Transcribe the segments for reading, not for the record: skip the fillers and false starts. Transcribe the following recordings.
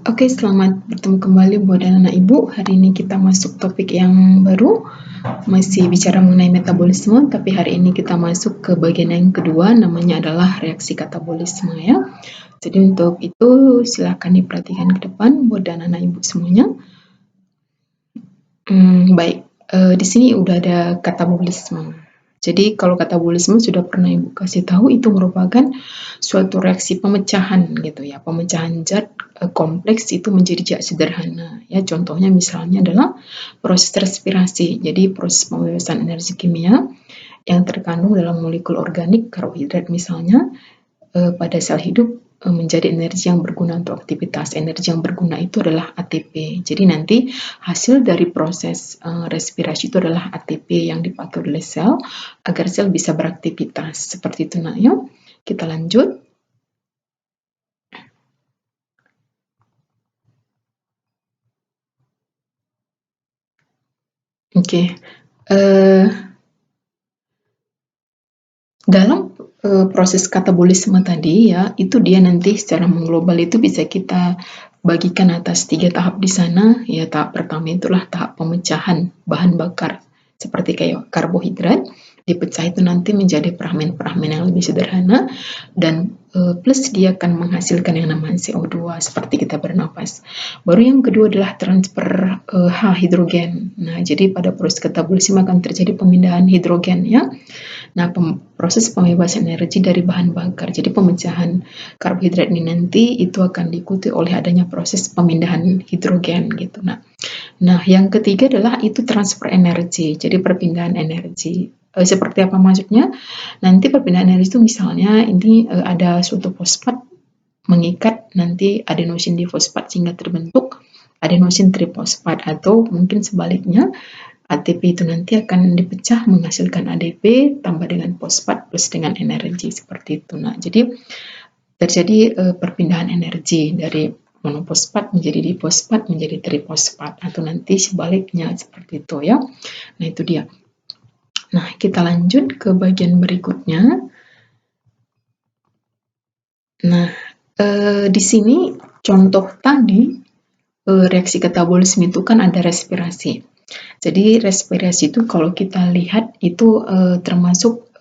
Oke, selamat bertemu kembali buat anak-anak ibu. Hari ini kita masuk topik yang baru, masih bicara mengenai metabolisme, tapi hari ini kita masuk ke bagian yang kedua, namanya adalah reaksi katabolisme ya. Jadi untuk itu silakan diperhatikan ke depan buat anak-anak ibu semuanya. Baik, di sini udah ada katabolisme. Jadi kalau katabolisme sudah pernah ibu kasih tahu, itu merupakan suatu reaksi pemecahan gitu ya, pemecahan zat kompleks itu menjadi zat sederhana ya. Contohnya misalnya adalah proses respirasi. Jadi proses pembebasan energi kimia yang terkandung dalam molekul organik karbohidrat misalnya pada sel hidup menjadi energi yang berguna untuk aktivitas. Energi yang berguna itu adalah ATP. Jadi nanti hasil dari proses respirasi itu adalah ATP yang dipakai oleh sel agar sel bisa beraktivitas. Seperti itu nak. Yuk kita lanjut. Oke. Dalam proses katabolisme tadi ya, itu dia nanti secara mengglobal itu bisa kita bagikan atas 3 tahap di sana. Ya, tahap pertama itulah tahap pemecahan bahan bakar seperti kayak karbohidrat, dipecah itu nanti menjadi peramen-peramen yang lebih sederhana dan plus dia akan menghasilkan yang namanya CO2 seperti kita bernapas. Baru yang kedua adalah transfer hidrogen. Nah, jadi pada proses katabolisme akan terjadi pemindahan hidrogen ya. Nah, proses pembebasan energi dari bahan bakar. Jadi pemecahan karbohidrat ini nanti itu akan diikuti oleh adanya proses pemindahan hidrogen gitu. Nah, yang ketiga adalah itu transfer energi. Jadi perpindahan energi. Seperti apa maksudnya? Nanti perpindahan energi itu misalnya ini ada suatu fosfat mengikat nanti adenosin difosfat sehingga terbentuk adenosin trifosfat, atau mungkin sebaliknya ATP itu nanti akan dipecah menghasilkan ADP tambah dengan fosfat plus dengan energi seperti itu. Nah, jadi terjadi perpindahan energi dari monofosfat menjadi difosfat menjadi trifosfat, atau nanti sebaliknya seperti itu ya. Nah, itu dia. Nah, kita lanjut ke bagian berikutnya. Nah, di sini contoh tadi reaksi katabolisme itu kan ada respirasi. Jadi respirasi itu kalau kita lihat itu termasuk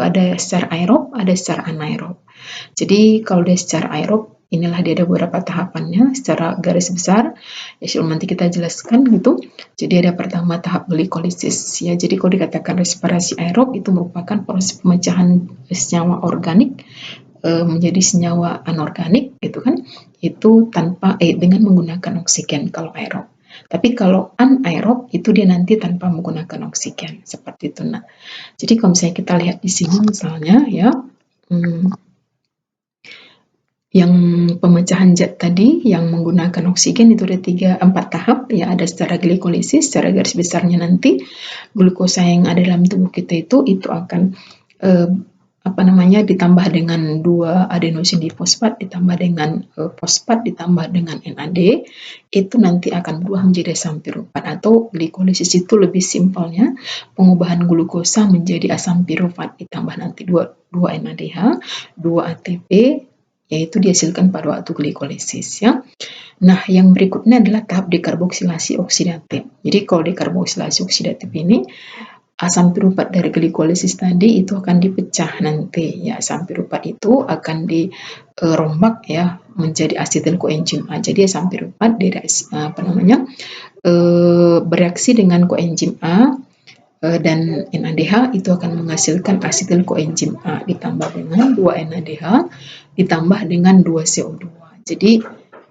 ada secara aerob, ada secara anaerob. Jadi kalau dia secara aerob, inilah dia ada beberapa tahapannya secara garis besar. Ya, sebelum nanti kita jelaskan gitu. Jadi ada pertama tahap glikolisis ya. Jadi kalau dikatakan respirasi aerob itu merupakan proses pemecahan senyawa organik menjadi senyawa anorganik gitu kan. Itu tanpa dengan menggunakan oksigen kalau aerob. Tapi kalau anaerob itu dia nanti tanpa menggunakan oksigen seperti itu. Nah, jadi kalau misalnya kita lihat di sini misalnya ya, yang pemecahan zat tadi yang menggunakan oksigen itu ada 4 tahap ya. Ada secara glikolisis, secara garis besarnya nanti glukosa yang ada dalam tubuh kita itu akan ditambah dengan 2 adenosin difosfat ditambah dengan fosfat ditambah dengan NAD, itu nanti akan berubah menjadi asam piruvat. Atau glikolisis itu lebih simpelnya pengubahan glukosa menjadi asam piruvat ditambah nanti 2 NADH, 2 ATP, yaitu dihasilkan pada waktu glikolisis ya. Nah, yang berikutnya adalah tahap dekarboksilasi oksidatif. Jadi kalau dekarboksilasi oksidatif ini asam piruvat dari glikolisis tadi itu akan dipecah nanti ya. Asam piruvat itu akan dirombak ya menjadi asetil koenzim A. Jadi asam piruvat bereaksi dengan koenzim A dan NADH itu akan menghasilkan asetil koenzim A ditambah dengan 2 NADH ditambah dengan 2 CO2. Jadi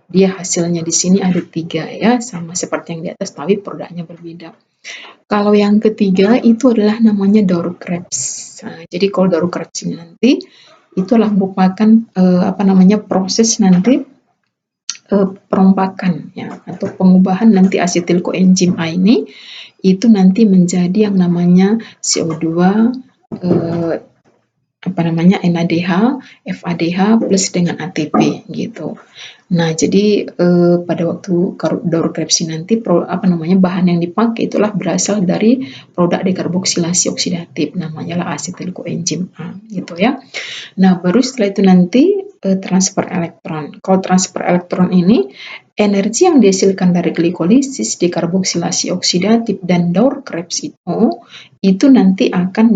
dia hasilnya di sini ada 3 ya, sama seperti yang di atas tapi produknya berbeda. Kalau yang ketiga itu adalah namanya Daur-Krebs. Nah, jadi kalau Daur-Krebs ini nanti itu adalah merupakan proses nanti perombakan ya, atau pengubahan nanti asetil koenzim A ini itu nanti menjadi yang namanya CO2 NADH, FADH plus dengan ATP gitu. Nah, jadi pada waktu Daur-Krebs nanti bahan yang dipakai itulah berasal dari produk dekarboksilasi oksidatif, namanya lah asetil koenzim A gitu ya. Nah, baru setelah itu nanti transfer elektron. Kalau transfer elektron ini energi yang dihasilkan dari glikolisis, dekarboksilasi oksidatif, dan Doer Krebs itu nanti akan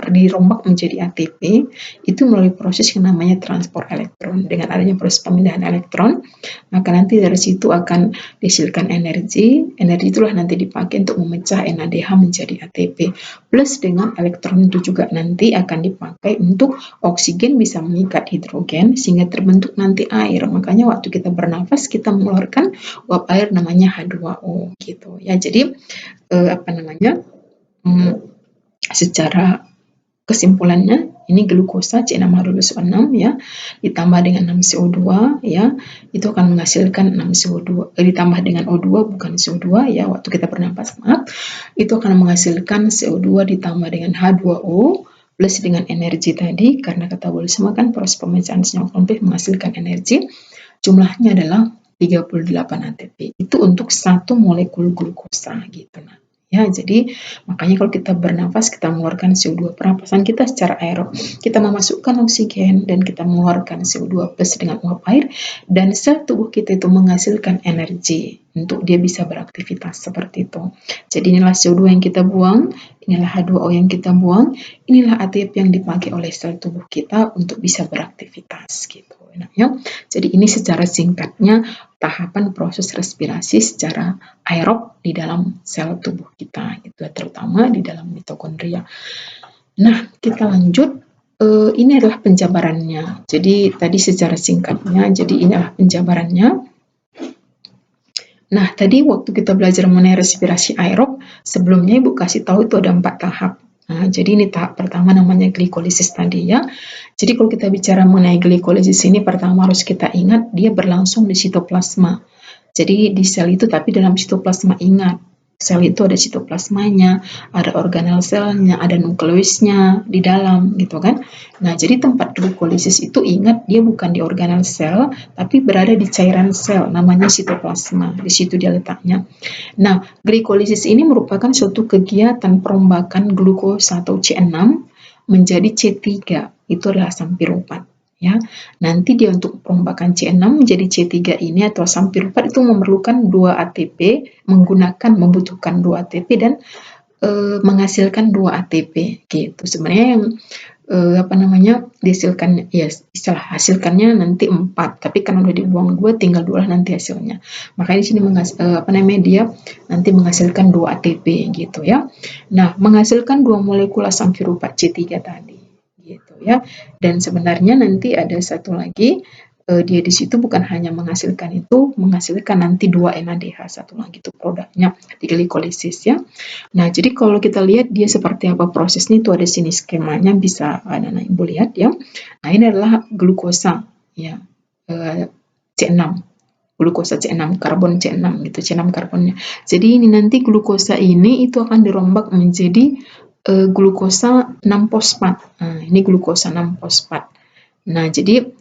dirombak menjadi ATP itu melalui proses yang namanya transport elektron. Dengan adanya proses pemindahan elektron, maka nanti dari situ akan dihasilkan energi itulah nanti dipakai untuk memecah NADH menjadi ATP. Plus dengan elektron itu juga nanti akan dipakai untuk oksigen bisa mengikat hidrogen sehingga terbentuk nanti air. Makanya waktu kita bernafas kita mengeluarkan uap air namanya H2O gitu ya. Jadi secara kesimpulannya ini glukosa C6H12O6 ya ditambah dengan 6CO2 ya itu akan menghasilkan 6CO2 ditambah dengan O2 bukan CO2 ya waktu kita bernapas itu akan menghasilkan CO2 ditambah dengan H2O plus dengan energi tadi karena katabolisme kan proses pemecahan senyawa komplit menghasilkan energi jumlahnya adalah 38 ATP itu untuk satu molekul glukosa gitu ya. Jadi makanya kalau kita bernafas kita mengeluarkan CO2 pernapasan kita secara aerob kita memasukkan oksigen dan kita mengeluarkan CO2 plus dengan uap air dan sel tubuh kita itu menghasilkan energi untuk dia bisa beraktivitas seperti itu. Jadi inilah CO2 yang kita buang, inilah H2O yang kita buang, inilah ATP yang dipakai oleh sel tubuh kita untuk bisa beraktivitas gitu ya. Jadi ini secara singkatnya tahapan proses respirasi secara aerob di dalam sel tubuh kita, itu terutama di dalam mitokondria. Nah, kita lanjut. Ini adalah penjabarannya. Jadi tadi secara singkatnya, jadi ini adalah penjabarannya. Nah, tadi waktu kita belajar mengenai respirasi aerob, sebelumnya Ibu kasih tahu itu ada 4 tahap. Nah, jadi ini tahap pertama namanya glikolisis tadi ya. Jadi kalau kita bicara mengenai glikolisis ini pertama harus kita ingat dia berlangsung di sitoplasma. Jadi di sel itu tapi dalam sitoplasma ingat. Sel itu ada sitoplasmanya, ada organel selnya, ada nukleusnya di dalam gitu kan. Nah, jadi tempat glikolisis itu ingat dia bukan di organel sel tapi berada di cairan sel namanya sitoplasma. Di situ dia letaknya. Nah, glikolisis ini merupakan suatu kegiatan perombakan glukosa atau C6 menjadi C3. Itu adalah asam piruvat. Ya, nanti dia untuk perombakan C6 menjadi C3 ini atau asam piruvat itu memerlukan 2 ATP, membutuhkan 2 ATP dan menghasilkan 2 ATP gitu. Sebenarnya yang dihasilkan ya istilah hasilkannya nanti 4, tapi karena udah dibuang 2 tinggal 2 lah nanti hasilnya. Makanya di sini dia nanti menghasilkan 2 ATP gitu ya. Nah, menghasilkan 2 molekul asam piruvat C3 tadi gitu ya. Dan sebenarnya nanti ada satu lagi dia di situ bukan hanya menghasilkan itu, menghasilkan nanti 2 NADH satu lagi itu produknya di glikolisis ya. Nah, jadi kalau kita lihat dia seperti apa prosesnya itu ada sini skemanya bisa anak-anak Ibu lihat ya. Nah, ini adalah glukosa ya. C6. Glukosa C6, karbon C6 gitu, C6 karbonnya. Jadi ini nanti glukosa ini itu akan dirombak menjadi glukosa 6 fosfat. Nah, ini glukosa 6 fosfat. Nah, jadi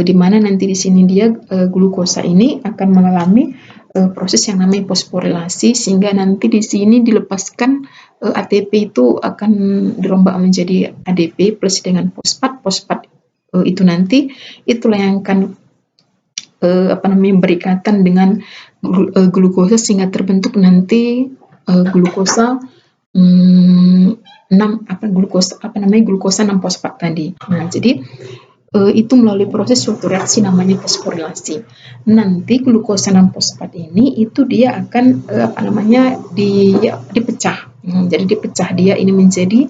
di mana nanti di sini dia glukosa ini akan mengalami proses yang namanya fosforilasi sehingga nanti di sini dilepaskan ATP itu akan dirombak menjadi ADP plus dengan fosfat. Fosfat itu nanti itulah yang akan berikatan dengan glukosa sehingga terbentuk nanti glukosa glukosa 6 fosfat tadi. Nah, jadi itu melalui proses suatu reaksi namanya fosforilasi. Nanti glukosa 6 fosfat ini itu dia akan dipecah. Jadi dipecah dia ini menjadi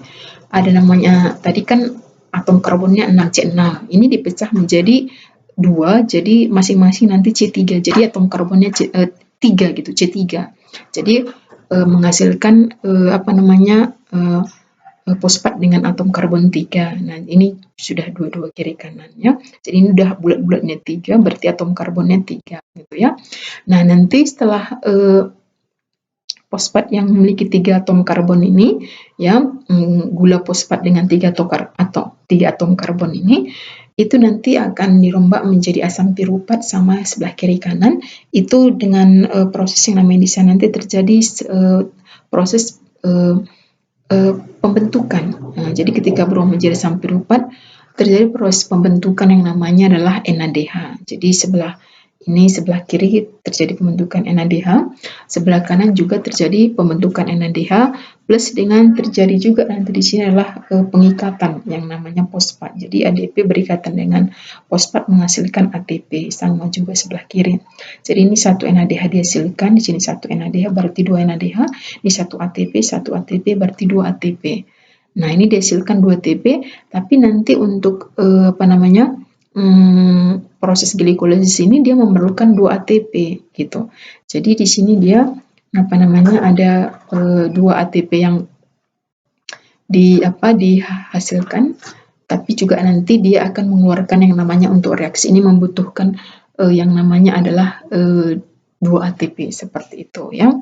ada namanya tadi kan atom karbonnya 6C6. Ini dipecah menjadi 2, jadi masing-masing nanti C3. Jadi atom karbonnya 3 gitu, C3. Jadi menghasilkan fosfat dengan atom karbon 3. Nah, ini sudah dua-dua kiri kanannya. Jadi ini udah bulat-bulatnya 3, berarti atom karbonnya 3 gitu ya. Nah, nanti setelah fosfat yang memiliki 3 atom karbon ini ya, gula fosfat dengan 3 atom karbon ini itu nanti akan dirombak menjadi asam piruvat sama sebelah kiri kanan itu dengan proses yang namanya di sana nanti terjadi proses pembentukan. Nah, jadi ketika berubah menjadi asam piruvat terjadi proses pembentukan yang namanya adalah NADH. Jadi sebelah Ini sebelah kiri terjadi pembentukan NADH, sebelah kanan juga terjadi pembentukan NADH, plus dengan terjadi juga nanti di sini adalah pengikatan yang namanya fosfat. Jadi ADP berikatan dengan fosfat menghasilkan ATP, sama juga sebelah kiri. Jadi ini satu NADH dihasilkan, di sini satu NADH berarti 2 NADH, ini satu ATP berarti 2 ATP. Nah, ini dihasilkan 2 ATP, tapi nanti untuk proses glikolisis ini dia memerlukan 2 ATP gitu. Jadi di sini dia ada 2 ATP yang dihasilkan, tapi juga nanti dia akan mengeluarkan yang namanya untuk reaksi ini membutuhkan yang namanya adalah 2 ATP seperti itu ya.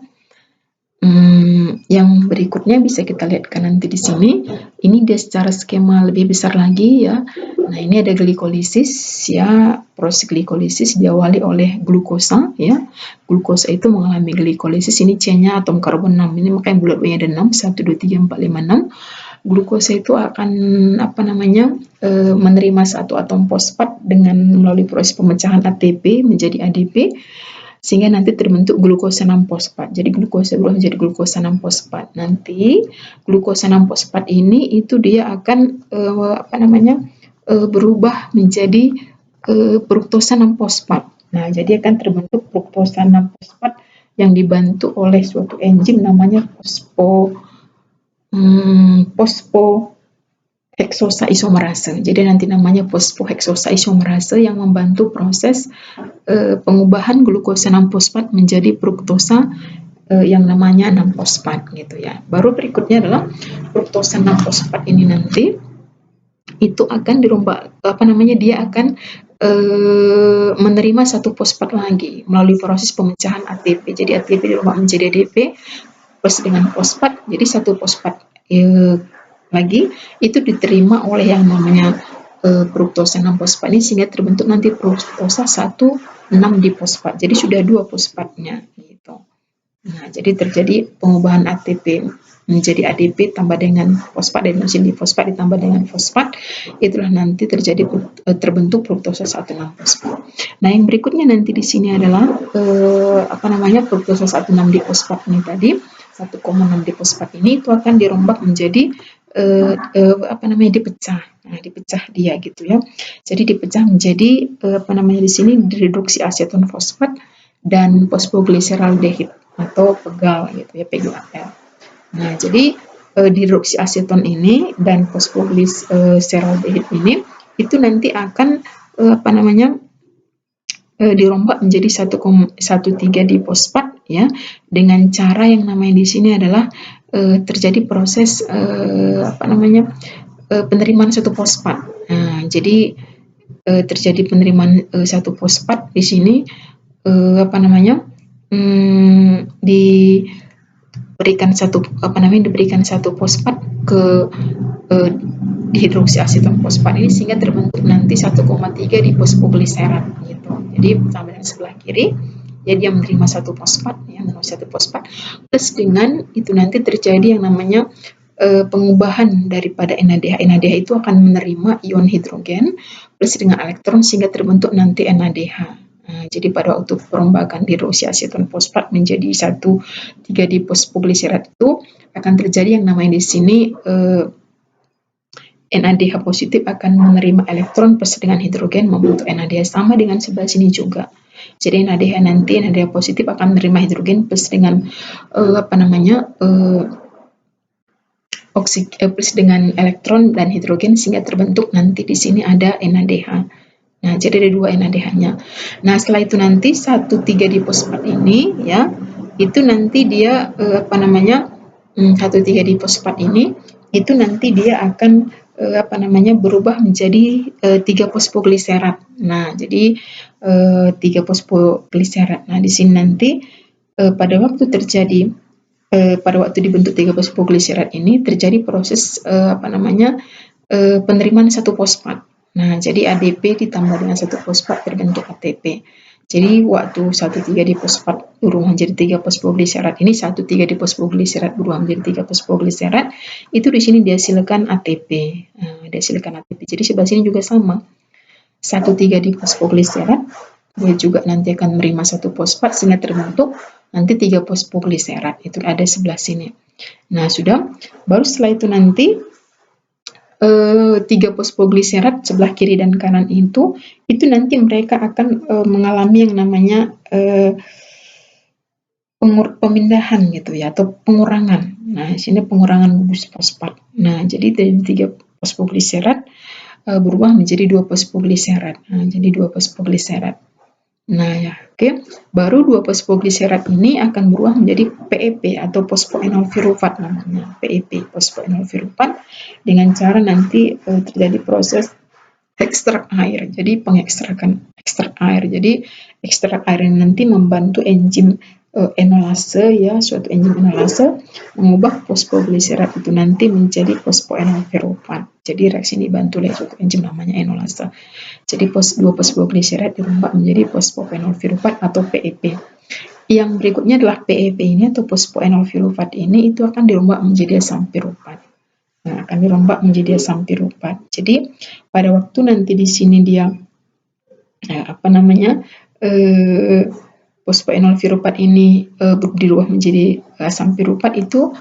Yang berikutnya bisa kita lihatkan nanti di sini. Ini dia secara skema lebih besar lagi ya. Nah, ini ada glikolisis ya. Proses glikolisis diawali oleh glukosa ya. Glukosa itu mengalami glikolisis. Ini C-nya atom karbon 6. Ini makanya bulat B-nya ada 6, 1 2 3 4 5 6. Glukosa itu akan menerima satu atom fosfat dengan melalui proses pemecahan ATP menjadi ADP, sehingga nanti terbentuk glukosa 6 fosfat. Jadi glukosa berubah menjadi glukosa 6 fosfat. Nanti glukosa 6 fosfat ini itu dia akan berubah menjadi fruktosa 6 fosfat. Nah, jadi akan terbentuk fruktosa 6 fosfat yang dibantu oleh suatu enzim namanya fosfoheksosa isomerase. Jadi nanti namanya fosfoheksosa isomerase yang membantu proses pengubahan glukosa 6 fosfat menjadi fruktosa yang namanya 6 fosfat gitu ya. Baru berikutnya adalah fruktosa 6 fosfat ini nanti itu akan dirombak dia akan menerima satu fosfat lagi melalui proses pemecahan ATP. Jadi ATP dirombak menjadi ADP plus dengan fosfat, jadi satu fosfat lagi itu diterima oleh yang namanya fruktosa 6 fosfat ini, sehingga terbentuk nanti fruktosa 1,6 difosfat. Jadi sudah 2 fosfatnya gitu. Nah, jadi terjadi pengubahan ATP menjadi ADP tambah dengan fosfat, adenosin difosfat ditambah dengan fosfat, itulah nanti terbentuk fruktosa 1,6 fosfat. Nah, yang berikutnya nanti di sini adalah fruktosa 1,6 difosfat ini tadi, 1,6 difosfat ini itu akan dirombak menjadi dipecah. Nah, dipecah dia gitu ya. Jadi dipecah menjadi di sini direduksi aseton fosfat dan fosfoglyceraldehid atau pegal gitu ya, PGAL. Nah, jadi direduksi aseton ini dan fosfoglyceraldehid ini itu nanti akan dirombak menjadi 1,13 difosfat ya, dengan cara yang namanya di sini adalah terjadi proses penerimaan satu fosfat. Nah, jadi terjadi penerimaan satu fosfat di sini diberikan satu fosfat ke dihidroksi aseton fosfat ini, sehingga terbentuk nanti 1,3 difosfogliserat gitu. Jadi sama dengan sebelah kiri, jadi yang menerima satu fosfat plus dengan itu nanti terjadi yang namanya pengubahan daripada NADH. NADH itu akan menerima ion hidrogen plus dengan elektron sehingga terbentuk nanti NADH. Nah, jadi pada waktu perombakan dihidroksi aseton fosfat menjadi 1,3 difosfogliserat itu akan terjadi yang namanya di sini NADH positif akan menerima elektron plus dengan hidrogen membentuk NADH, sama dengan sebelah sini juga. Jadi NADH positif akan menerima hidrogen plus dengan plus dengan elektron dan hidrogen, sehingga terbentuk nanti di sini ada NADH. Nah, jadi ada 2 NADH-nya. Nah, setelah itu nanti 1,3 difosfat ini ya, itu nanti dia 1,3 difosfat ini itu nanti dia akan berubah menjadi 3 fosfogliserat. Nah, jadi 3 fosfogliserat. Nah, di sini nanti pada waktu dibentuk 3 fosfogliserat ini terjadi proses penerimaan satu fosfat. Nah, jadi ADP ditambah dengan satu fosfat terbentuk ATP. Jadi waktu 1,3 difosfat berubah menjadi 3 fosfogliserat ini, 1,3 difosfogliserat berubah menjadi 3 fosfogliserat, itu di sini dihasilkan ATP. Jadi sebelah sini juga sama. 1,3 difosfogliserat dia juga nanti akan menerima satu fosfat sehingga terbentuk nanti 3 fosfogliserat. Itu ada sebelah sini. Nah, sudah. Baru setelah itu nanti 3 fosfogliserat sebelah kiri dan kanan itu nanti mereka akan mengalami yang namanya pemindahan gitu ya, atau pengurangan. Nah, di sini pengurangan gugus fosfat. Nah, jadi dari 3 fosfogliserat berubah menjadi 2 fosfogliserat. Nah, jadi 2 fosfogliserat. Nah, ya, oke. Baru 2 fosfogliserat ini akan berubah menjadi PEP atau fosfoenolfirufat namanya. PEP, fosfoenolfirufat, dengan cara nanti terjadi proses ekstrak air. Jadi ekstrak air. Jadi ekstrak air ini nanti membantu enzim enolase ya, suatu enzim enolase mengubah fosfogliserat itu nanti menjadi fosfoenolfirufat. Jadi reaksi ini dibantu oleh suatu enzim namanya enolase. Jadi 2 fosfogliserat dirubah menjadi fosfoenolfirufat atau PEP. Yang berikutnya adalah PEP ini atau fosfoenolfirufat ini itu akan dirubah menjadi asam pirufat. Nah, akan dirubah menjadi asam pirufat. Jadi pada waktu nanti di sini dia fosfoenolfirufat ini dirubah menjadi asam pirufat itu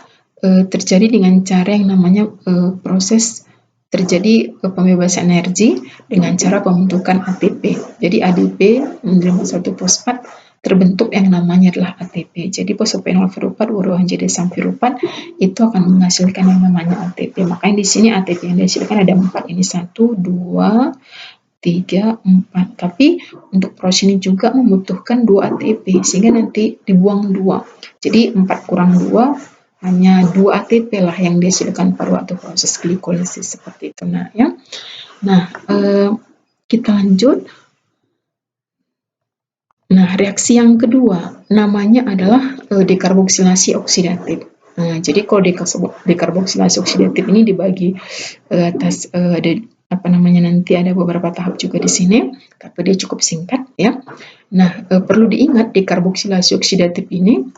terjadi dengan cara yang namanya proses terjadi pembebasan energi dengan cara pembentukan ATP. Jadi ADP menerima satu fosfat terbentuk yang namanya adalah ATP. Jadi fosfoenolfirufat berubah menjadi asam pirufat itu akan menghasilkan yang namanya ATP. Makanya di sini ATP yang dihasilkan ada 4 ini 1, 2, 3, 4. Tapi untuk proses ini juga membutuhkan 2 ATP sehingga nanti dibuang 2. Jadi 4 kurang 2 hanya 2 ATP lah yang dihasilkan pada waktu proses glikolisis seperti itu. Nah, ya. Nah, kita lanjut. Nah, reaksi yang kedua namanya adalah dekarboksilasi oksidatif. Nah, jadi kalau dekarboksilasi oksidatif ini dibagi atas nanti ada beberapa tahap juga di sini, tapi dia cukup singkat ya. Nah, perlu diingat dekarboksilasi oksidatif ini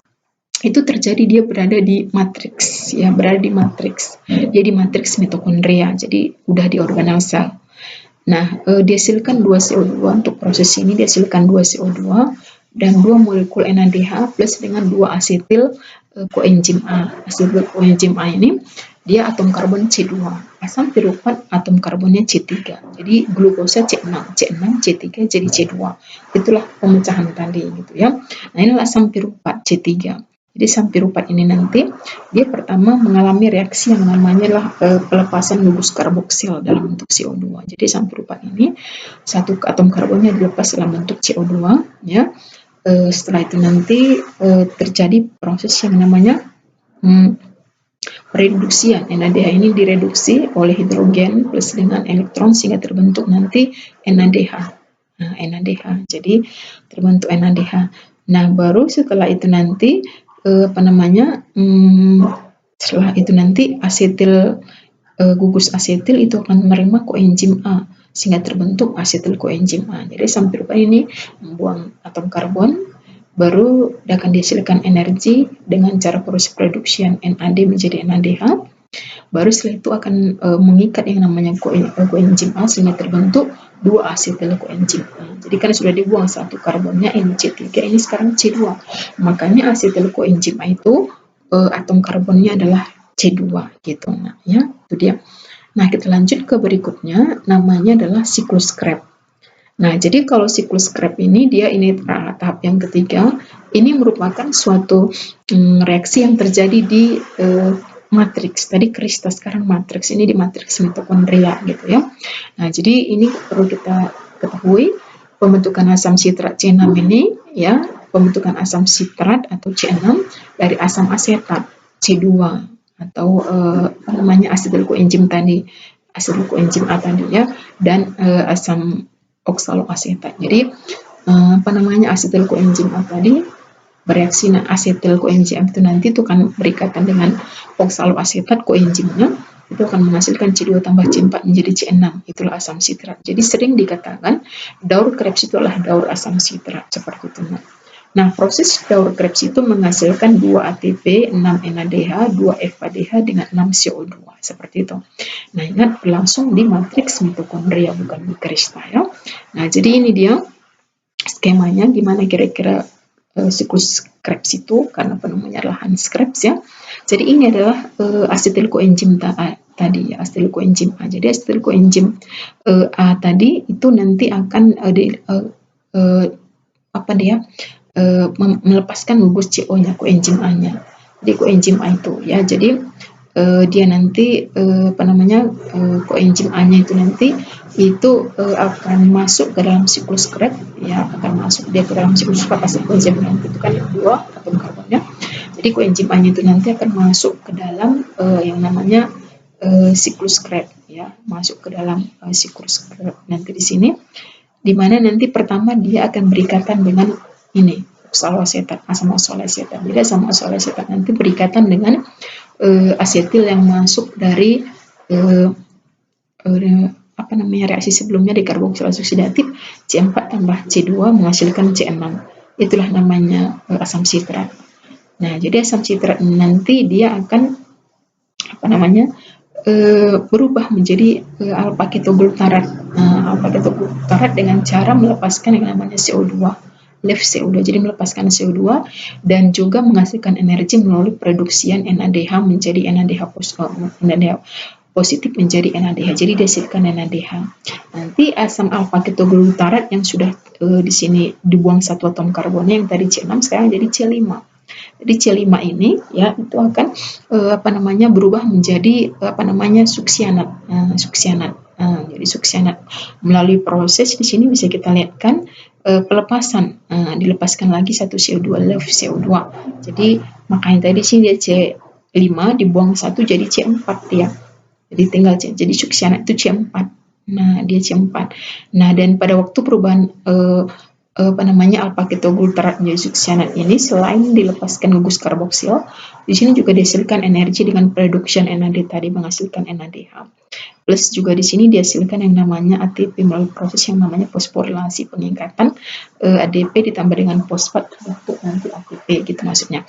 itu terjadi dia berada di matriks ya, berada di matriks. Dia di matriks mitokondria, jadi udah di organel sel. Nah, dihasilkan 2 CO2 untuk proses ini, dihasilkan 2 CO2 dan 2 molekul NADH plus dengan 2 asetil koenzim A. Asetil koenzim A ini dia atom karbon C2, asam pirufat atom karbonnya C3. Jadi glukosa C6, C3 jadi C2. Itulah pemecahan tadi gitu ya. Nah, inilah asam pirufat C3. Jadi asam pirufat ini nanti dia pertama mengalami reaksi yang namanya adalah pelepasan gugus karboksil dalam bentuk CO2. Jadi asam pirufat ini satu atom karbonnya dilepas dalam bentuk CO2 ya. Setelah itu nanti terjadi proses yang namanya pereduksian. NADH ini direduksi oleh hidrogen plus dengan elektron sehingga terbentuk nanti NADH. Nah, NADH. Jadi terbentuk NADH. Nah, baru setelah itu nanti setelah itu nanti asetil gugus asetil itu akan menerima koenzim A sehingga terbentuk asetil koenzim A. Jadi asam pirufat ini membuang atom karbon, baru akan dihasilkan energi dengan cara proses production NAD menjadi NADH. Baru setelah itu akan mengikat yang namanya koenzim A sehingga terbentuk 2 asetil koenzim A. Jadi kan sudah dibuang satu karbonnya, ini C3, ini sekarang C2. Makanya asetil koenzim A itu atom karbonnya adalah C2 gitu. Nah, ya, itu dia. Nah, kita lanjut ke berikutnya, namanya adalah siklus Krebs. Nah, jadi kalau siklus Krebs ini tahap yang ketiga, ini merupakan suatu reaksi yang terjadi di matriks. Tadi kristal, sekarang matriks. Ini di matriks mitokondria gitu ya. Nah, jadi ini perlu kita ketahui pembentukan asam sitrat C6 ini ya, pembentukan asam sitrat atau C6 dari asam asetat C2 atau asetil koenzim tadi, asetil koenzim A tadi ya, dan asam oksaloasetat. Jadi asetil koenzim A tadi bereaksi asetil koenzim itu nanti itu akan berikatan dengan oksaloasetat koenzimnya, itu akan menghasilkan C2 tambah C4 menjadi C6. Itulah asam sitrat. Jadi sering dikatakan daur Krebs itu adalah daur asam sitrat seperti itu. Nah, proses daur Krebs itu menghasilkan 2 ATP, 6 NADH, 2 FADH dengan 6 CO2 seperti itu. Nah, ingat berlangsung di matriks mitokondria bukan di kristal ya. Nah, jadi ini dia skemanya gimana kira-kira siklus Krebs itu, karena penemunya adalah Hans Krebs ya. Jadi ini adalah asetil koenzim tadi ya, asetil koenzim A. Jadi asetil koenzim A tadi itu nanti akan melepaskan gugus CO-nya, koenzim A-nya. Jadi koenzim A itu ya, jadi dia nanti koenzim A-nya itu nanti itu akan masuk ke dalam siklus Krebs ya, akan masuk dia ke dalam siklus asetil koenzim nanti itu kan dua atom karbonnya. Jadi koenzim A-nya itu nanti akan masuk ke dalam yang namanya siklus Krebs ya, masuk ke dalam siklus Krebs nanti di sini, di mana nanti pertama dia akan berikatan dengan ini oksaloasetat, asam oksaloasetat. Jadi asam oksaloasetat nanti berikatan dengan asetil yang masuk dari reaksi sebelumnya di karboksilase oksidatif, C4 tambah C2 menghasilkan C6. Itulah namanya asam sitrat. Nah, jadi asam sitrat nanti dia akan berubah menjadi alpha ketoglutarat. Alpha ketoglutarat dengan cara melepaskan yang namanya CO2, left CO2. Jadi melepaskan CO2 dan juga menghasilkan energi melalui produksian NADH menjadi NADH positif menjadi NADH. Jadi dihasilkan NADH. Nanti asam alpha ketoglutarat yang sudah di sini dibuang satu atom karbonnya yang tadi C6 sekarang jadi C5. Jadi C5 ini ya itu akan berubah menjadi suksianat. Jadi suksianat melalui proses di sini bisa kita lihatkan pelepasan, dilepaskan lagi satu CO2, left CO2. Jadi makanya tadi sini dia C5 dibuang satu jadi C4 ya. Jadi tinggal jadi suksianat itu C4. Nah, dia C4. Nah, dan pada waktu perubahan alpha ketoglutarat menjadi suksianat ini, selain dilepaskan gugus karboksil, di sini juga dihasilkan energi dengan production NAD tadi menghasilkan NADH. Plus juga di sini dihasilkan yang namanya ATP melalui proses yang namanya fosforilasi, pengingkatan ADP ditambah dengan fosfat untuk nanti ATP gitu maksudnya.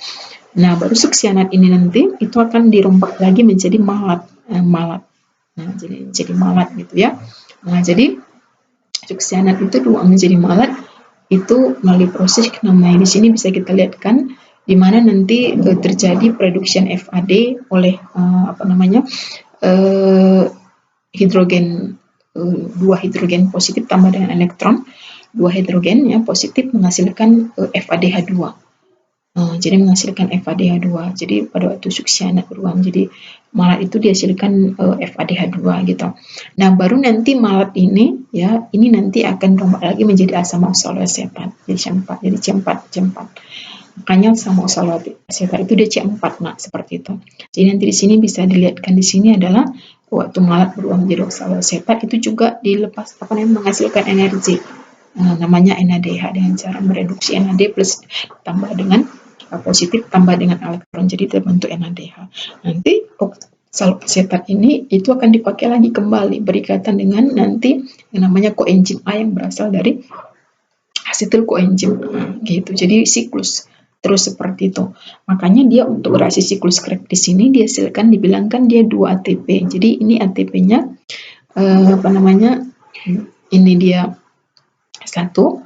Nah, baru suksianat ini nanti itu akan dirombak lagi menjadi malat. Nah, jadi malat gitu ya. Nah, jadi suksianat itu dua menjadi malat itu melalui proses namanya di sini bisa kita lihatkan di mana nanti terjadi production FAD oleh hidrogen, dua hidrogen positif tambah dengan elektron, dua hidrogen ya positif menghasilkan FADH2. Jadi menghasilkan FADH2. Jadi pada waktu suksianat berubah menjadi malat itu dihasilkan FADH2 gitu. Nah, baru nanti malat ini ya, ini nanti akan rombak lagi menjadi asam oksaloasetat. Jadi C4. Makanya asam oksaloasetat itu dia C4, nah seperti itu. Jadi nanti di sini bisa dilihatkan di sini adalah waktu malat berubah menjadi oksaloasetat itu juga dilepas menghasilkan energi. Namanya NADH dengan cara mereduksi NAD plus tambah dengan positif tambah dengan elektron, jadi terbentuk NADH. Nanti oksaloasetat ini itu akan dipakai lagi kembali berikatan dengan nanti yang namanya koenzim A yang berasal dari asetil koenzim A gitu. Jadi siklus terus seperti itu. Makanya dia untuk reaksi siklus Krebs di sini dihasilkan dibilangkan dia 2 ATP. Jadi ini ATP-nya ini dia satu.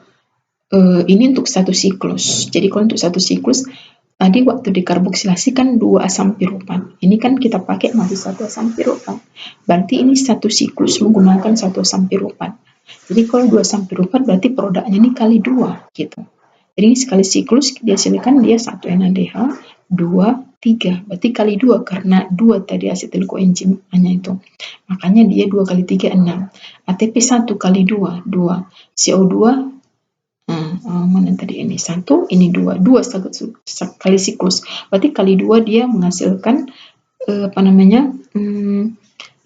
Ini untuk satu siklus. Jadi kalau untuk satu siklus, tadi waktu dikarboksilasi kan 2 asam piruvat. Ini kan kita pakai masih 1 asam piruvat. Berarti ini satu siklus menggunakan 1 asam piruvat. Jadi kalau 2 asam piruvat berarti produknya ini kali 2 gitu. Jadi sekali siklus dihasilkan dia 1 NADH, 2, 3. Berarti kali 2 karena 2 tadi asetil koenzim A-nya itu. Makanya dia 2 kali 3, 6. ATP 1 kali 2, 2. CO2 mana tadi ini 1, ini 2 kali siklus. Berarti kali 2 dia menghasilkan 2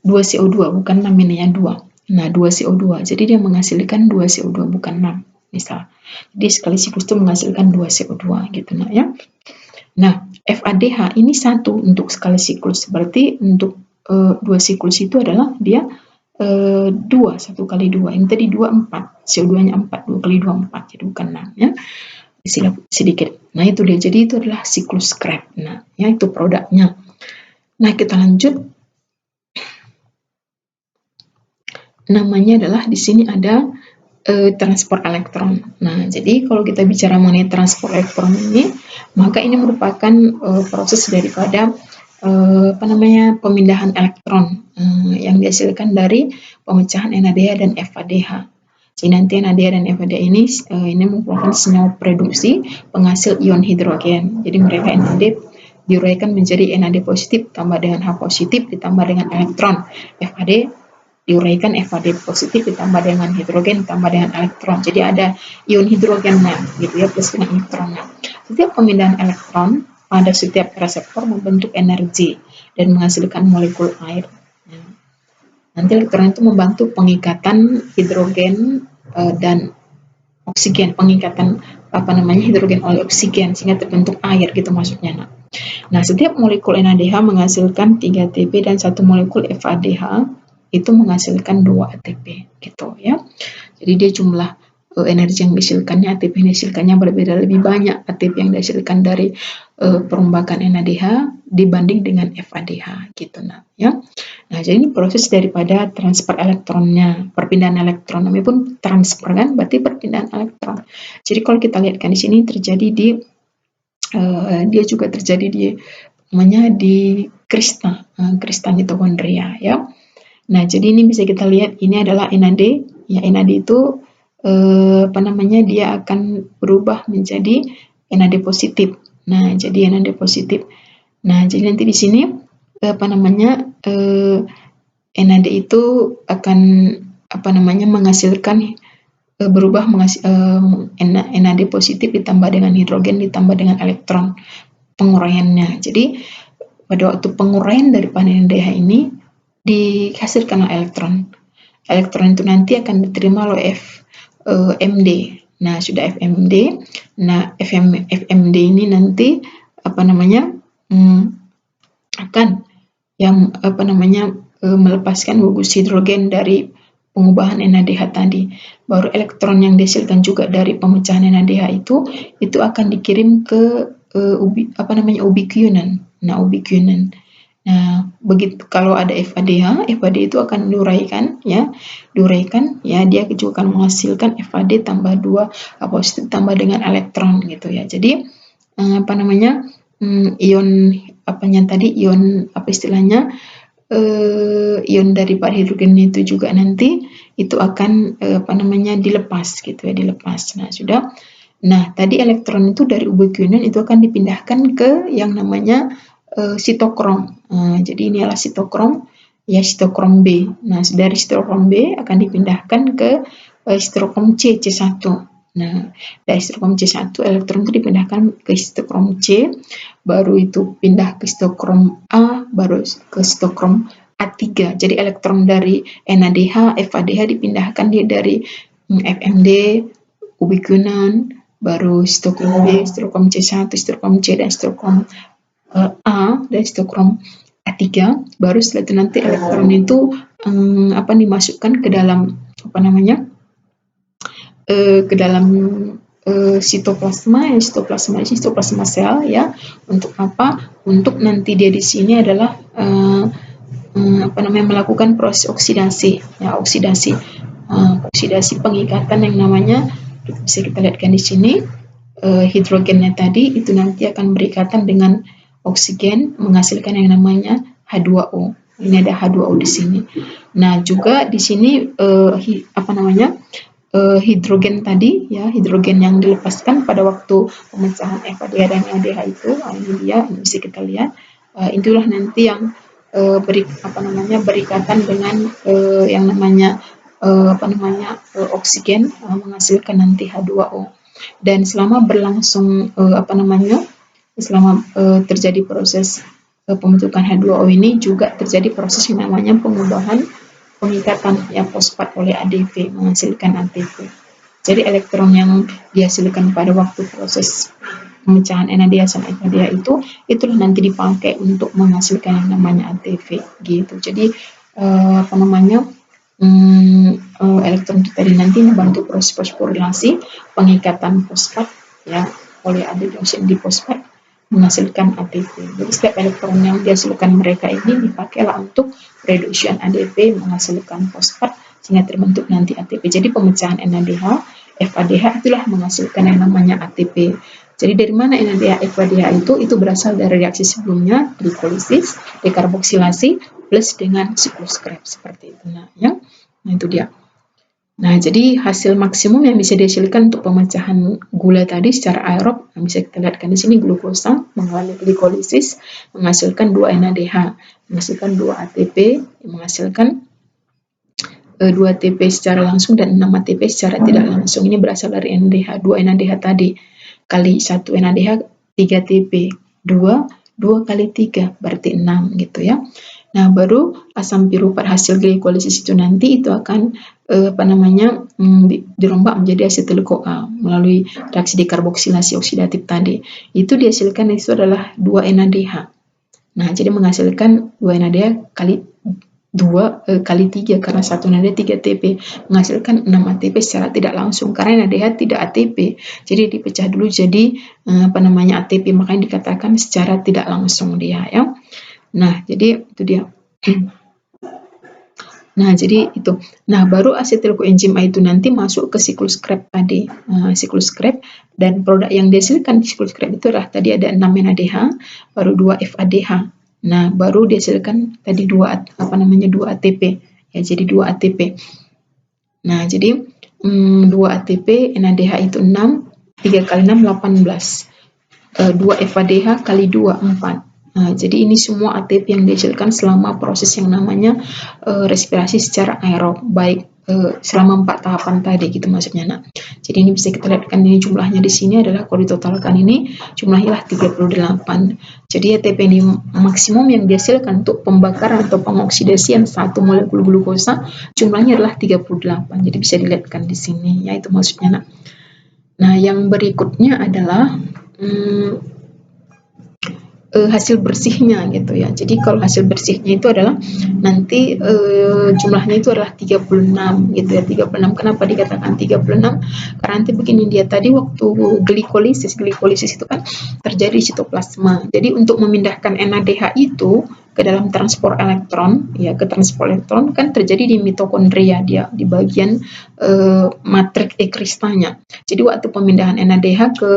CO2 bukan 6 ini ya 2. Nah, 2 CO2. Jadi dia menghasilkan 2 CO2 bukan 6 misal. Jadi sekali siklus itu menghasilkan 2 CO2 gitu nah ya. Nah, FADH ini 1 untuk sekali siklus. Berarti untuk 2 siklus itu adalah dia 2, 1 kali 2. Ini tadi 2, 4. CO2-nya 4, 2 kali 2, 4. Jadi bukan 6 ya. Silap sedikit. Nah, itu dia. Jadi itu adalah siklus Krebs. Nah, ya itu produknya. Nah, kita lanjut. Namanya adalah di sini ada transport elektron. Nah, jadi kalau kita bicara mengenai transport elektron ini, maka ini merupakan proses daripada pemindahan elektron yang dihasilkan dari pemecahan NADH dan FADH. Jadi nanti NADH dan FADH ini merupakan senyawa reduksi penghasil ion hidrogen. Jadi mereka NAD diuraikan menjadi NAD positif tambah dengan H positif ditambah dengan elektron. FAD diuraikan FAD positif ditambah dengan hidrogen ditambah dengan elektron. Jadi ada ion hidrogennya gitu ya, plus dengan elektronnya. Setiap pemindahan elektron pada setiap reseptor membentuk energi dan menghasilkan molekul air. Nanti elektron itu membantu pengikatan hidrogen dan oksigen, pengikatan hidrogen oleh oksigen sehingga terbentuk air gitu maksudnya. Nah, setiap molekul NADH menghasilkan 3 ATP dan 1 molekul FADH itu menghasilkan 2 ATP gitu ya. Jadi dia jumlah energi yang dihasilkannya, ATP yang dihasilkannya berbeda, lebih banyak ATP yang dihasilkan dari perombakan NADH dibanding dengan FADH gitu ya. Nah, jadi ini proses daripada transfer elektronnya, perpindahan elektron. Namanya pun transfer kan, berarti perpindahan elektron. Jadi kalau kita lihatkan di sini terjadi di dia juga terjadi di krista mitokondria ya. Nah, jadi ini bisa kita lihat ini adalah NAD. Ya, NAD itu dia akan berubah menjadi NAD positif. Nah, jadi NAD positif. Nah, jadi nanti di sini NAD itu akan menghasilkan berubah NAD positif ditambah dengan hidrogen ditambah dengan elektron penguraiannya. Jadi pada waktu penguraian dari NADH ini dihasilkan elektron. Elektron itu nanti akan diterima oleh FMD. Nah, sudah FMD. Nah, FMD ini nanti akan yang melepaskan gugus hidrogen dari pengubahan NADH tadi. Baru elektron yang dihasilkan juga dari pemecahan NADH itu akan dikirim ke ubiquinon. Nah, ubiquinon. Nah, begitu kalau ada FADH itu akan diuraikan ya, dia juga akan menghasilkan FAD tambah 2 positif tambah dengan elektron gitu ya. Jadi ion ion daripada hidrogen itu juga nanti itu akan dilepas gitu ya, dilepas. Nah, sudah. Nah, tadi elektron itu dari ubiquinon itu akan dipindahkan ke yang namanya sitokrom. Jadi ini adalah sitokrom B. Nah, dari sitokrom B akan dipindahkan ke sitokrom C1. Nah, dari sitokrom C1 elektron itu dipindahkan ke sitokrom C, baru itu pindah ke sitokrom A, baru ke sitokrom A3. Jadi elektron dari NADH, FADH dipindahkan dia dari FMD, ubiquinon, baru sitokrom B, sitokrom C1, sitokrom C dan sitokrom A dan sitokrom A3, baru setelah itu nanti elektron itu dimasukkan ke dalam ke dalam sitoplasma sel ya. Untuk apa? Untuk nanti dia di sini adalah melakukan proses oksidasi ya, oksidasi pengikatan yang namanya bisa kita lihatkan di sini hidrogennya tadi itu nanti akan berikatan dengan oksigen menghasilkan yang namanya H2O. Ini ada H2O di sini. Nah, juga di sini hidrogen tadi ya, hidrogen yang dilepaskan pada waktu pemecahan FADH dan NADH itu, ini dia, ini bisa kita lihat. Itulah nanti yang berikatan dengan yang namanya oksigen menghasilkan nanti H2O. Dan selama berlangsung terjadi proses pembentukan H2O ini juga terjadi proses yang namanya pengikatan ya fosfat oleh ADP menghasilkan ATP. Jadi elektron yang dihasilkan pada waktu proses pemecahan NADH dan FADH itulah nanti dipakai untuk menghasilkan yang namanya ATP gitu. Jadi elektron itu tadi nanti membantu proses fosforilasi pengikatan fosfat ya oleh ADP di fosfat menghasilkan ATP. Jadi setiap elektron yang dihasilkan mereka ini dipakailah untuk reduction ADP menghasilkan fosfat sehingga terbentuk nanti ATP. Jadi pemecahan NADH, FADH itulah menghasilkan yang namanya ATP. Jadi dari mana NADH, FADH itu berasal dari reaksi sebelumnya, glikolisis, dekarboksilasi, plus dengan siklus Krebs seperti itu. Nah, itu dia. Nah, jadi hasil maksimum yang bisa dihasilkan untuk pemecahan gula tadi secara aerob, yang bisa kita lihatkan di sini glukosa mengalami glikolisis, menghasilkan 2 NADH, menghasilkan 2 ATP, menghasilkan 2 ATP secara langsung dan 6 ATP secara tidak langsung. Ini berasal dari NADH, 2 NADH tadi, kali 1 NADH 3 ATP, 2 kali 3 berarti 6 gitu ya. Nah, baru asam piruvat hasil glikolisis itu nanti itu akan dirombak menjadi asetil-CoA melalui reaksi dekarboksilasi oksidatif tadi. Itu dihasilkan itu adalah 2 NADH. Nah, jadi menghasilkan 2 NADH kali 2 kali 3 karena 1 NADH 3 ATP menghasilkan 6 ATP secara tidak langsung karena NADH tidak ATP. Jadi dipecah dulu jadi ATP, makanya dikatakan secara tidak langsung dia ya. Nah, jadi itu dia. Nah, jadi itu. Nah, baru asetil koenzim A itu nanti masuk ke siklus Krebs tadi. Siklus Krebs dan produk yang dihasilkan di siklus Krebs itu adalah tadi ada 6 NADH, baru 2 FADH. Nah, baru dihasilkan tadi 2 ATP. Ya, jadi 2 ATP. Nah, jadi 2 ATP NADH itu 6, 3 kali 6 18. 2 FADH kali 2 4. Nah, jadi ini semua ATP yang dihasilkan selama proses yang namanya respirasi secara aerob, baik selama 4 tahapan tadi gitu maksudnya. Nah, jadi ini bisa kita lihatkan ini jumlahnya di sini adalah kalau ditotalkan ini jumlahnya 38. Jadi ATP ini maksimum yang dihasilkan untuk pembakaran atau pengoksidasian satu molekul glukosa jumlahnya adalah 38. Jadi bisa dilihatkan di sini ya itu maksudnya. Nah, yang berikutnya adalah hasil bersihnya gitu ya. Jadi kalau hasil bersihnya itu adalah nanti jumlahnya itu adalah 36 gitu ya. 36. Kenapa dikatakan 36? Karena nanti begini dia tadi waktu glikolisis itu kan terjadi sitoplasma. Jadi untuk memindahkan NADH itu ke dalam transport elektron ya, ke transport elektron kan terjadi di mitokondria dia di bagian matriks kristanya. Jadi waktu pemindahan NADH ke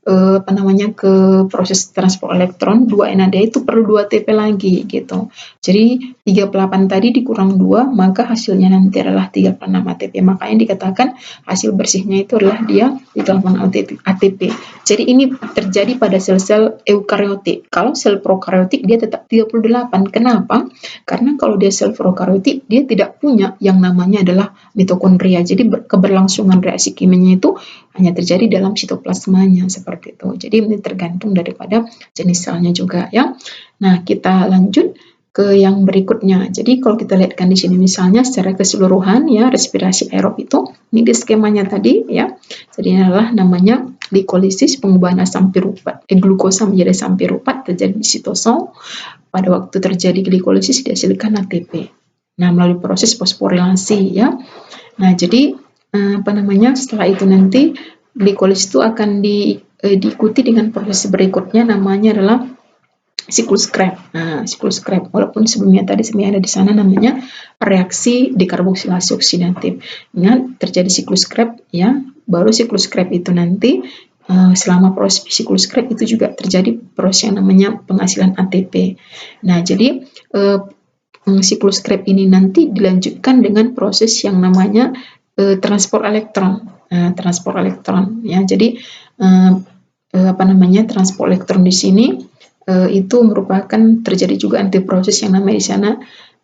ke proses transport elektron 2 NADH itu perlu 2 ATP lagi gitu. Jadi 38 tadi dikurang 2 maka hasilnya nanti adalah 36 ATP. Makanya dikatakan hasil bersihnya itu adalah dia di 38 ATP. Jadi ini terjadi pada sel-sel eukariotik. Kalau sel prokariotik dia tetap 38. Kenapa? Karena kalau dia sel prokariotik dia tidak punya yang namanya adalah mitokondria. Jadi keberlangsungan reaksi kimianya itu hanya terjadi dalam sitoplasmanya seperti itu. Jadi ini tergantung daripada jenis selnya juga ya. Nah, kita lanjut ke yang berikutnya. Jadi kalau kita lihatkan di sini misalnya secara keseluruhan ya respirasi aerob itu ini di skemanya tadi ya. Jadi ini adalah namanya glikolisis, pengubahan asam piruvat glukosa menjadi asam piruvat terjadi di sitosol. Pada waktu terjadi glikolisis dihasilkan ATP. Nah, melalui proses fosforilasi ya. Nah, jadi setelah itu nanti glikolisis itu akan diikuti dengan proses berikutnya namanya adalah siklus Krebs. Nah, siklus Krebs walaupun sebelumnya ada di sana namanya reaksi dekarboksilasi oksidatif. Ingat terjadi siklus Krebs ya, baru siklus Krebs itu nanti selama proses siklus Krebs itu juga terjadi proses yang namanya penghasilan ATP. Nah, jadi siklus Krebs ini nanti dilanjutkan dengan proses yang namanya transport elektron ya. Jadi transport elektron di sini itu merupakan terjadi juga antiproses yang namanya di sana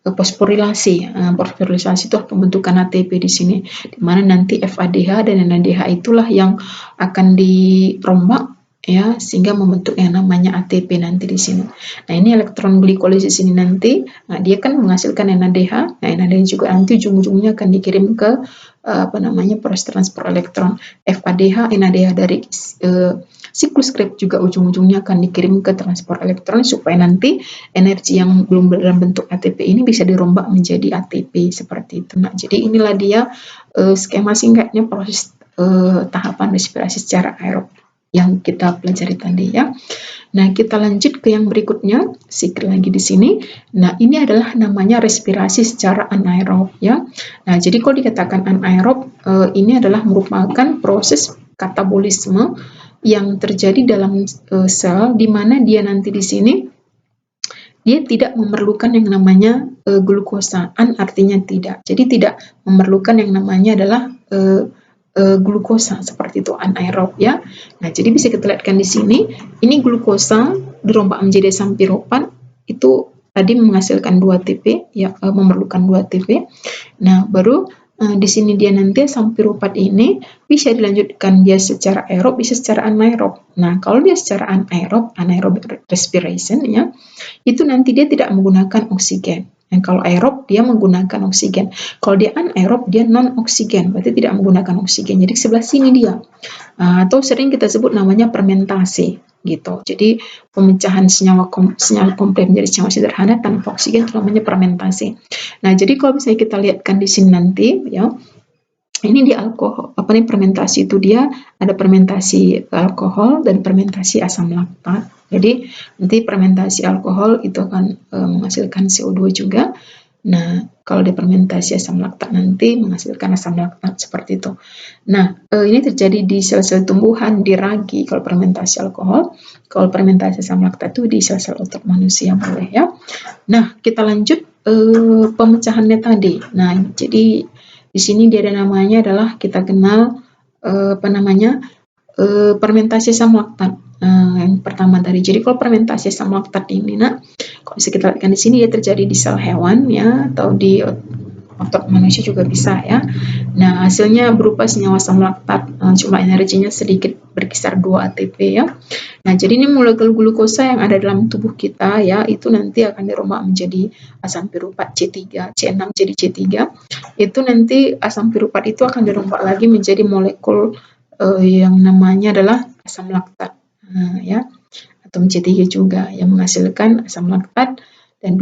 fosforilasi. Fosforilasi itu pembentukan ATP di sini, di mana nanti FADH dan NADH itulah yang akan dirombak ya sehingga membentuk yang namanya ATP nanti di sini. Nah, ini elektron glikolisis ini nanti dia kan menghasilkan NADH. Nah, NADH juga nanti ujung-ujungnya akan dikirim ke proses transport elektron. FADH, NADH dari siklus Krebs juga ujung-ujungnya akan dikirim ke transport elektron supaya nanti energi yang belum dalam bentuk ATP ini bisa dirombak menjadi ATP seperti itu. Nah, jadi inilah dia skema singkatnya proses tahapan respirasi secara aerob. yang kita pelajari tadi ya. Nah, kita lanjut ke yang berikutnya, sedikit lagi di sini. Nah, ini adalah namanya respirasi secara anaerob ya. Nah, jadi kalau dikatakan anaerob, ini adalah merupakan proses katabolisme yang terjadi dalam sel, di mana dia nanti di sini dia tidak memerlukan yang namanya glukosa. Artinya tidak. Jadi tidak memerlukan yang namanya adalah glukosa, seperti itu anaerob ya. Nah, jadi bisa kita lihatkan di sini, ini glukosa dirombak menjadi asam piruvat, itu tadi menghasilkan 2 ATP ya, memerlukan 2 ATP. Nah, baru di sini dia nanti asam piruvat ini bisa dilanjutkan dia secara aerob, bisa secara anaerob. Nah, kalau dia secara anaerob respiration ya, itu nanti dia tidak menggunakan oksigen. Yang kalau aerob dia menggunakan oksigen. Kalau dia anaerob dia non oksigen, berarti tidak menggunakan oksigen. Jadi sebelah sini dia. Atau sering kita sebut namanya fermentasi gitu. Jadi pemecahan senyawa kompleks menjadi senyawa sederhana tanpa oksigen itu namanya fermentasi. Nah, jadi kalau misalnya kita lihatkan di sini nanti ya, ini di alkohol, fermentasi itu dia ada fermentasi alkohol dan fermentasi asam laktat. Jadi nanti fermentasi alkohol itu akan menghasilkan CO2 juga. Nah, kalau di fermentasi asam laktat nanti menghasilkan asam laktat seperti itu. Nah, ini terjadi di sel-sel tumbuhan, di ragi kalau fermentasi alkohol. Kalau fermentasi asam laktat itu di sel-sel otak manusia boleh ya. Nah, kita lanjut pemecahannya tadi. Nah, jadi di sini dia ada namanya adalah kita kenal fermentasi asam laktat. Yang pertama tadi. Jadi kalau fermentasi asam laktat ini, kalau bisa kita lihatkan di sini dia terjadi di sel hewan ya, atau di otot manusia juga bisa ya. Nah, hasilnya berupa senyawa asam laktat, jumlah energinya sedikit berkisar 2 ATP ya. Nah, jadi ini molekul glukosa yang ada dalam tubuh kita ya, itu nanti akan dirombak menjadi asam piruvat C3, C6 jadi C3. Itu nanti asam piruvat itu akan dirombak lagi menjadi molekul yang namanya adalah asam laktat ya, atom C3 juga yang menghasilkan asam laktat dan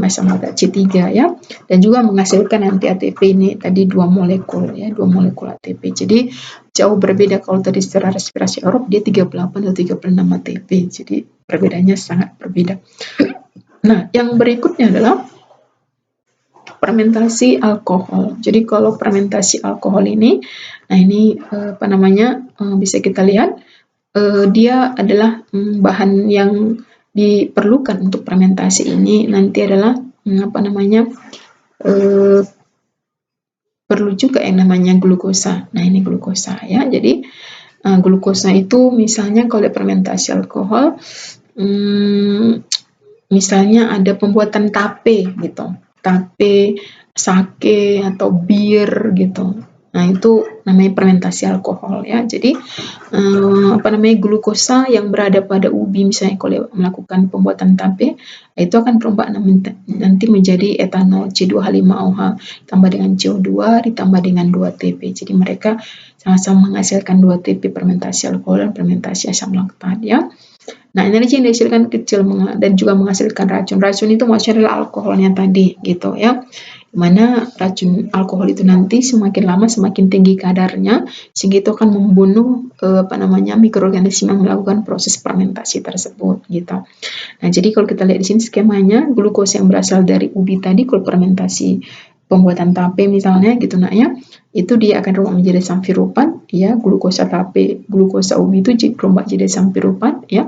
asam laktat C3 ya, dan juga menghasilkan anti ATP ini tadi 2 molekul ya, 2 molekul ATP. Jadi jauh berbeda. Kalau tadi secara respirasi aerob dia 38 atau 36 ATP. Jadi perbedaannya sangat berbeda. Nah, yang berikutnya adalah fermentasi alkohol. Jadi kalau fermentasi alkohol ini, nah ini bisa kita lihat dia adalah bahan yang diperlukan untuk fermentasi ini nanti adalah perlu juga yang namanya glukosa. Nah, ini glukosa ya. Jadi glukosa itu misalnya kalau fermentasi alkohol, misalnya ada pembuatan tape gitu, tape, sake atau bir gitu. Nah, itu namanya fermentasi alkohol ya. Jadi glukosa yang berada pada ubi misalnya kalau melakukan pembuatan tape, itu akan berubah nanti menjadi etanol C2H5OH ditambah dengan CO2 ditambah dengan 2 ATP. Jadi mereka sama-sama menghasilkan 2 ATP fermentasi alkohol dan fermentasi asam laktat ya. Nah, energi yang dihasilkan kecil dan juga menghasilkan racun. Racun itu maksudnya adalah alkoholnya tadi gitu ya. Dimana racun alkohol itu nanti semakin lama semakin tinggi kadarnya, sehingga itu akan membunuh mikroorganisme yang melakukan proses fermentasi tersebut gitu. Nah, jadi kalau kita lihat di sini skemanya, glukosa yang berasal dari ubi tadi kalau fermentasi pembuatan tape misalnya gitu ya, itu dia akan dirubah menjadi asam piruvat ya, glukosa tape, glukosa ubi itu dirubah jadi asam piruvat ya.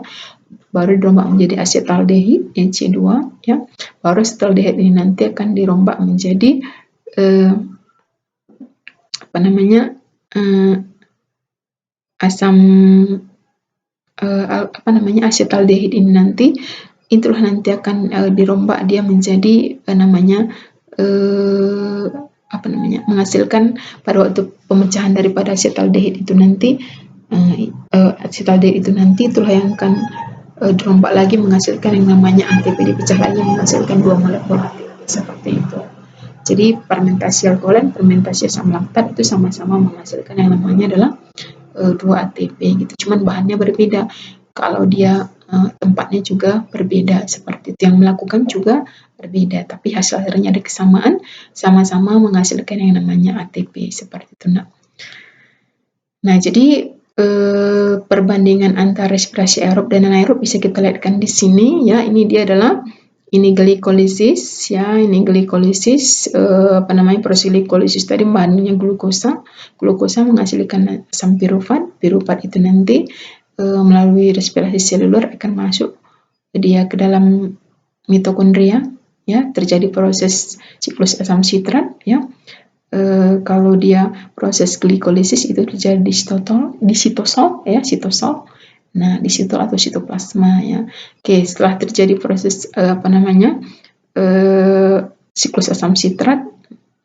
Baru dirombak menjadi asetaldehid C2 ya. Baru asetaldehid ini nanti akan dirombak menjadi asetaldehid ini nanti itulah nanti akan dirombak dia menjadi menghasilkan pada waktu pemecahan daripada asetaldehid itu nanti itulah yang akan dirombak lagi menghasilkan yang namanya ATP, dipecah lagi menghasilkan 2 molekul ATP seperti itu. Jadi fermentasi alkohol dan fermentasi asam laktat itu sama-sama menghasilkan yang namanya adalah 2 ATP gitu. Cuman bahannya berbeda. Kalau dia tempatnya juga berbeda seperti itu. Yang melakukan juga berbeda, tapi hasil akhirnya ada kesamaan, sama-sama menghasilkan yang namanya ATP seperti itu. Nah, jadi perbandingan antara respirasi aerob dan anaerob bisa kita lihatkan di sini ya. Ini dia adalah glikolisis ya, proses glikolisis tadi bahannya glukosa. Glukosa menghasilkan asam pirufat. Pirufat itu nanti melalui respirasi seluler akan masuk dia ke dalam mitokondria ya, terjadi proses siklus asam sitrat ya. Kalau dia proses glikolisis itu terjadi di sitosol ya, sitosol. Nah, di sitol atau sitoplasma ya. Oke, setelah terjadi proses siklus asam sitrat,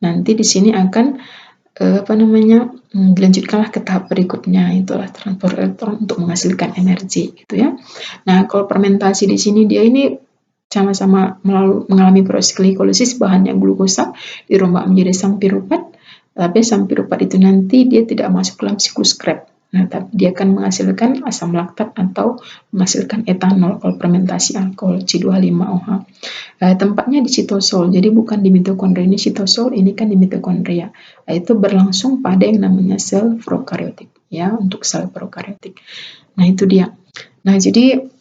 nanti di sini akan dilanjutkanlah ke tahap berikutnya, itulah transport elektron untuk menghasilkan energi gitu ya. Nah, kalau fermentasi di sini dia ini sama-sama mengalami proses glikolisis, bahannya glukosa dirombak menjadi asam pirufat, tapi asam pirufat itu nanti dia tidak masuk dalam siklus Krebs. Nah, tapi dia akan menghasilkan asam laktat atau menghasilkan etanol kalau fermentasi alkohol C2H5OH. Tempatnya di sitosol, jadi bukan di mitokondria. Ini sitosol, ini kan di mitokondria. Itu berlangsung pada yang namanya sel prokariotik ya, untuk sel prokariotik. Nah, itu dia. Nah, jadi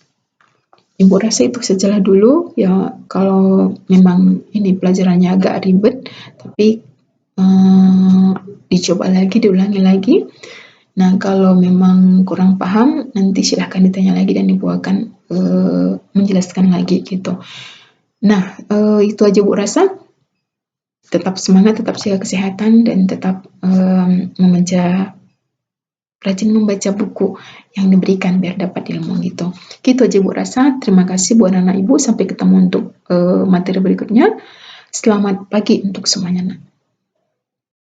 Ibu rasa itu sajalah dulu ya, kalau memang ini pelajarannya agak ribet, tapi dicoba lagi, diulangi lagi. Nah, kalau memang kurang paham, nanti silahkan ditanya lagi dan Ibu akan menjelaskan lagi gitu. Nah, itu aja Bu rasa. Tetap semangat, tetap jaga kesehatan, dan tetap rajin membaca buku yang diberikan biar dapat ilmu gitu. Gitu aja Bu rasa. Terima kasih buat anak Ibu. Sampai ketemu untuk materi berikutnya. Selamat pagi untuk semuanya.